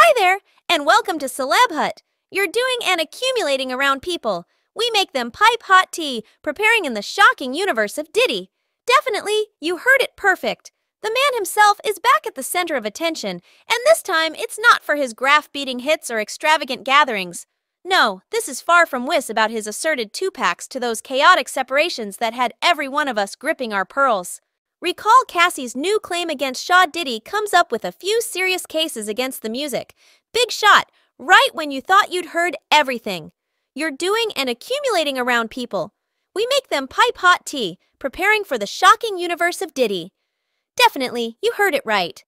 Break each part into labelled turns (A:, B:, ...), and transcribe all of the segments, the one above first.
A: Hi there, and welcome to Celeb Hut. You're doing and accumulating around people. We make them pipe hot tea, preparing in the shocking universe of Diddy. Definitely, you heard it perfect. The man himself is back at the center of attention, and this time it's not for his graph-beating hits or extravagant gatherings. No, this is far from whiz about his asserted two-packs to those chaotic separations that had every one of us gripping our pearls. Recall Cassie's new claim against Shaw Diddy comes up with a few serious cases against the music. Big shot, right when you thought you'd heard everything. You're doing and accumulating around people. We make them pipe hot tea, preparing for the shocking universe of Diddy. Definitely, you heard it right.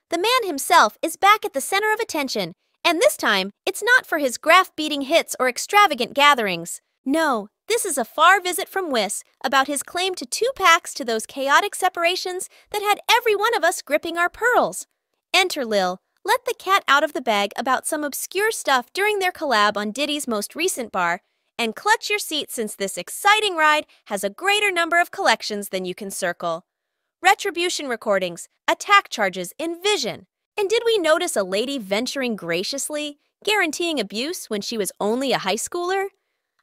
A: The man himself is back at the center of attention, and this time, it's not for his graph-beating hits or extravagant gatherings. No, this is a far visit from Wiss about his claim to two packs to those chaotic separations that had every one of us gripping our pearls. Enter Lil, let the cat out of the bag about some obscure stuff during their collab on Diddy's most recent bar, and clutch your seat since this exciting ride has a greater number of collections than you can circle. Retribution recordings, attack charges in Vision. And did we notice a lady venturing graciously, guaranteeing abuse when she was only a high schooler?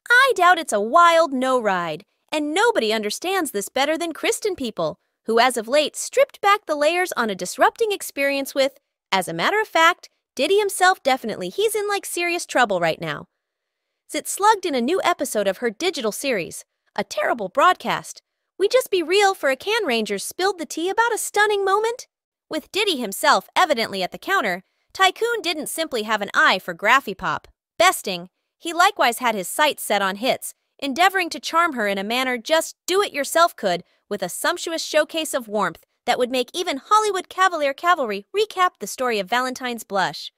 A: I doubt it's a wild no ride, and nobody understands this better than Kristen people, who as of late stripped back the layers on a disrupting experience with, as a matter of fact, Diddy himself definitely, he's in like serious trouble right now. Zit slugged in a new episode of her digital series, a terrible broadcast. We just be real for a Can Ranger spilled the tea about a stunning moment? With Diddy himself evidently at the counter, Tycoon didn't simply have an eye for Graphy Pop. Besting, he likewise had his sights set on hits, endeavoring to charm her in a manner just do-it-yourself could, with a sumptuous showcase of warmth that would make even Hollywood Cavalier Cavalry recap the story of Valentine's blush.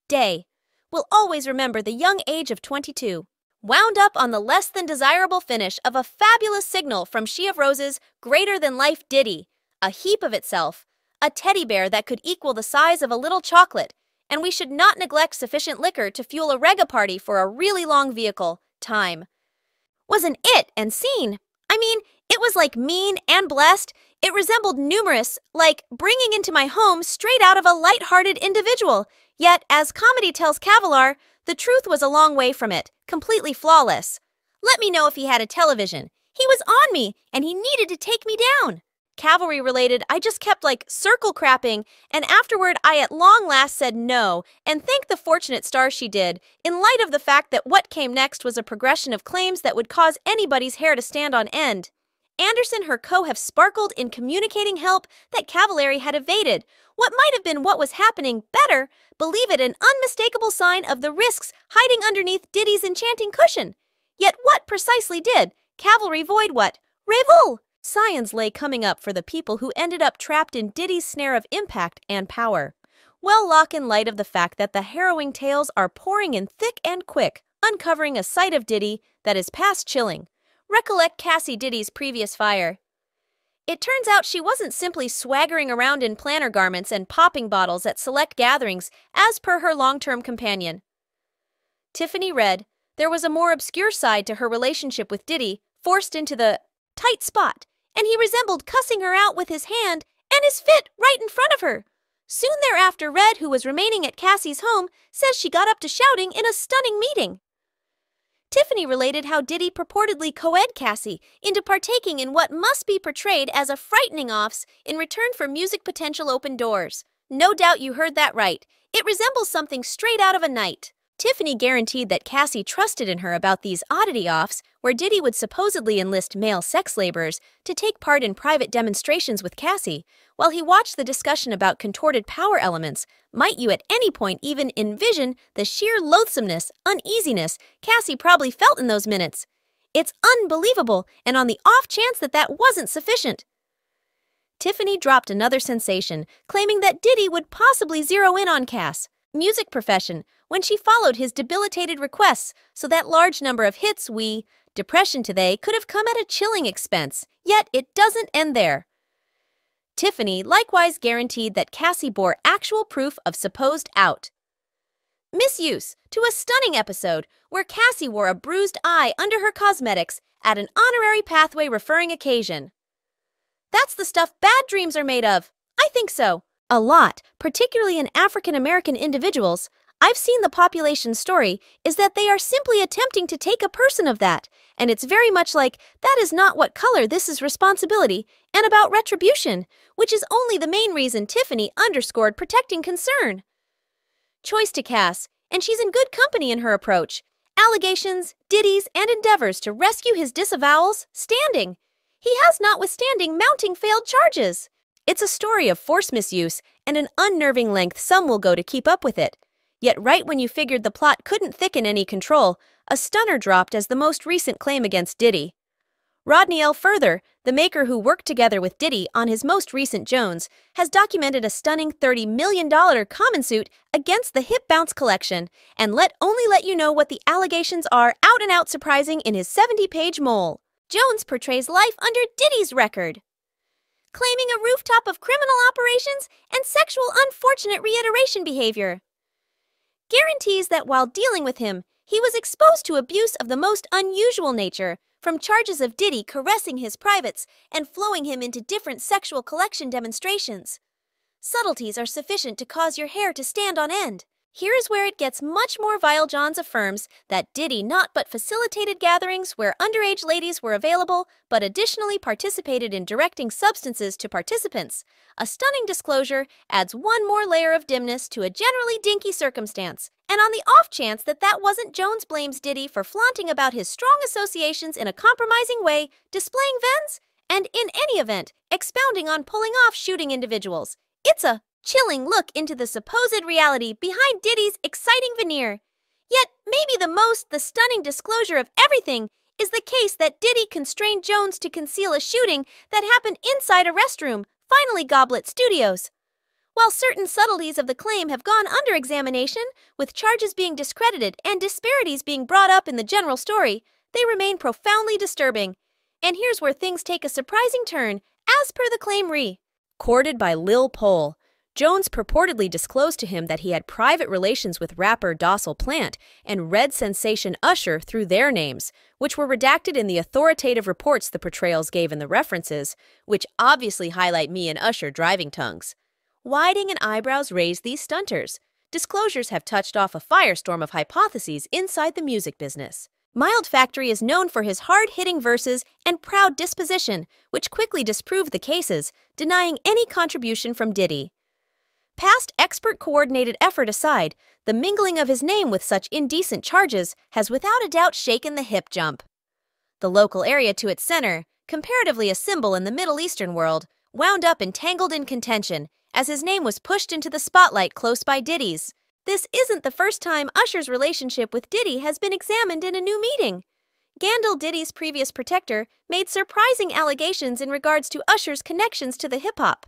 A: Day. We'll always remember the young age of 22. Wound up on the less-than-desirable finish of a fabulous signal from She of Rose's greater-than-life Diddy, a heap of itself, a teddy bear that could equal the size of a little chocolate, and we should not neglect sufficient liquor to fuel a rega party for a really long vehicle, time. Wasn't it and seen? I mean, it was like mean and blessed. It resembled numerous, like bringing into my home straight out of a light-hearted individual. Yet, as comedy tells Cavalier, the truth was a long way from it, completely flawless. Let me know if he had a television. He was on me, and he needed to take me down. Cavalry related, I just kept circle crapping, and afterward I at long last said no, and thanked the fortunate stars she did, in light of the fact that what came next was a progression of claims that would cause anybody's hair to stand on end. Anderson her co have sparkled in communicating help that Cavalieri had evaded. What might have been what was happening better, believe it an unmistakable sign of the risks hiding underneath Diddy's enchanting cushion. Yet what precisely did Cavalry void what? Revol! Scions lay coming up for the people who ended up trapped in Diddy's snare of impact and power. Well, lock in light of the fact that the harrowing tales are pouring in thick and quick, uncovering a side of Diddy that is past chilling. Recollect Cassie Diddy's previous fire. It turns out she wasn't simply swaggering around in planner garments and popping bottles at select gatherings, as per her long-term companion. Tiffany read, there was a more obscure side to her relationship with Diddy, forced into the tight spot, and he resembled cussing her out with his hand and his fit right in front of her. Soon thereafter, Red, who was remaining at Cassie's home, says she got up to shouting in a stunning meeting. Tiffany related how Diddy purportedly co-ed Cassie into partaking in what must be portrayed as a frightening offs in return for music potential open doors. No doubt you heard that right. It resembles something straight out of a night. Tiffany guaranteed that Cassie trusted in her about these oddity offs, where Diddy would supposedly enlist male sex laborers to take part in private demonstrations with Cassie, while he watched the discussion about contorted power elements. Might you at any point even envision the sheer loathsomeness, uneasiness Cassie probably felt in those minutes? It's unbelievable, and on the off chance that that wasn't sufficient. Tiffany dropped another sensation, claiming that Diddy would possibly zero in on Cass, music profession, when she followed his debilitated requests, so that large number of hits depression today could have come at a chilling expense, yet it doesn't end there. Tiffany likewise guaranteed that Cassie bore actual proof of supposed out. Misuse to a stunning episode where Cassie wore a bruised eye under her cosmetics at an honorary pathway referring occasion. That's the stuff bad dreams are made of. I think so. A lot, particularly in African American individuals. I've seen the population story is that they are simply attempting to take a person of that, and it's very much like, that is not what color, this is responsibility, and about retribution, which is only the main reason Tiffany underscored protecting concern. Choice to Cass, and she's in good company in her approach. Allegations, Diddy's, and endeavors to rescue his disavowals, standing. He has notwithstanding mounting failed charges. It's a story of force misuse and an unnerving length some will go to keep up with it. Yet right when you figured the plot couldn't thicken any control, a stunner dropped as the most recent claim against Diddy. Rodney L. Further, the maker who worked together with Diddy on his most recent Jones, has documented a stunning $30 million common suit against the Hip Bounce collection, and let you know what the allegations are out and out surprising in his 70-page mole. Jones portrays life under Diddy's record, claiming a rooftop of criminal operations and sexual unfortunate reiteration behavior. Guarantees that while dealing with him, he was exposed to abuse of the most unusual nature, from charges of Diddy caressing his privates and flowing him into different sexual collection demonstrations. Subtleties are sufficient to cause your hair to stand on end. Here is where it gets much more vile. Johns affirms that Diddy not but facilitated gatherings where underage ladies were available, but additionally participated in directing substances to participants. A stunning disclosure adds one more layer of dimness to a generally dinky circumstance. And on the off chance that that wasn't, Jones blames Diddy for flaunting about his strong associations in a compromising way, displaying vens, and in any event, expounding on pulling off shooting individuals. It's a chilling look into the supposed reality behind Diddy's exciting veneer. Yet, maybe the stunning disclosure of everything is the case that Diddy constrained Jones to conceal a shooting that happened inside a restroom, finally Goblet Studios. While certain subtleties of the claim have gone under examination, with charges being discredited and disparities being brought up in the general story, they remain profoundly disturbing. And here's where things take a surprising turn, as per the claim courted by Lil Pole. Jones purportedly disclosed to him that he had private relations with rapper Docile Plant and Red Sensation Usher through their names, which were redacted in the authoritative reports the portrayals gave in the references, which obviously highlight me and Usher driving tongues. Whiting and eyebrows raised these stunters. Disclosures have touched off a firestorm of hypotheses inside the music business. Mild Factory is known for his hard-hitting verses and proud disposition, which quickly disproved the cases, denying any contribution from Diddy. Past expert-coordinated effort aside, the mingling of his name with such indecent charges has without a doubt shaken the hip jump. The local area to its center, comparatively a symbol in the Middle Eastern world, wound up entangled in contention as his name was pushed into the spotlight close by Diddy's. This isn't the first time Usher's relationship with Diddy has been examined in a new meeting. Gandil, Diddy's previous protector, made surprising allegations in regards to Usher's connections to the hip-hop.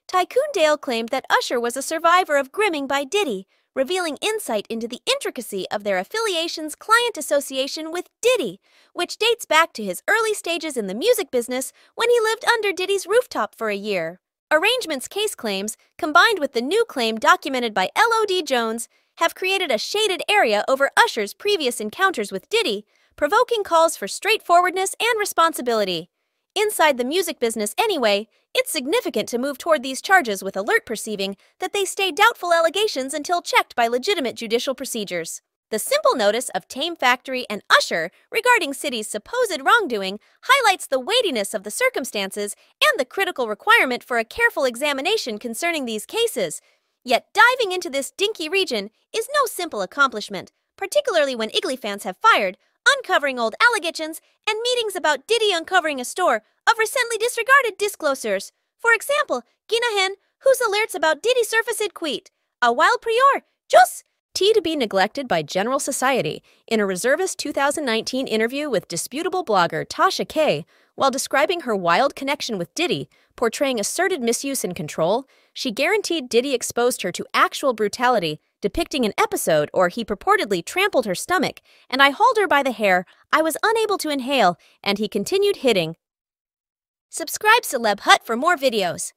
A: Tycoon Dale claimed that Usher was a survivor of grooming by Diddy, revealing insight into the intricacy of their affiliation's client association with Diddy, which dates back to his early stages in the music business when he lived under Diddy's rooftop for a year. Arrangement's case claims, combined with the new claim documented by L.O.D. Jones, have created a shaded area over Usher's previous encounters with Diddy, provoking calls for straightforwardness and responsibility. Inside the music business anyway, it's significant to move toward these charges with alert, perceiving that they stay doubtful allegations until checked by legitimate judicial procedures. The simple notice of Tame Factory and Usher regarding City's supposed wrongdoing highlights the weightiness of the circumstances and the critical requirement for a careful examination concerning these cases. Yet diving into this dinky region is no simple accomplishment, particularly when Igly fans have fired, uncovering old allegations, and meetings about Diddy uncovering a store of recently disregarded disclosures. For example, Ginahan, whose alerts about Diddy surfaced quit, a wild prior, just to be neglected by general society. In a reservist 2019 interview with disputable blogger Tasha K, while describing her wild connection with Diddy, portraying asserted misuse and control, she guaranteed Diddy exposed her to actual brutality, depicting an episode or he purportedly trampled her stomach, and I hauled her by the hair, I was unable to inhale, and he continued hitting. Subscribe Celeb Hut for more videos.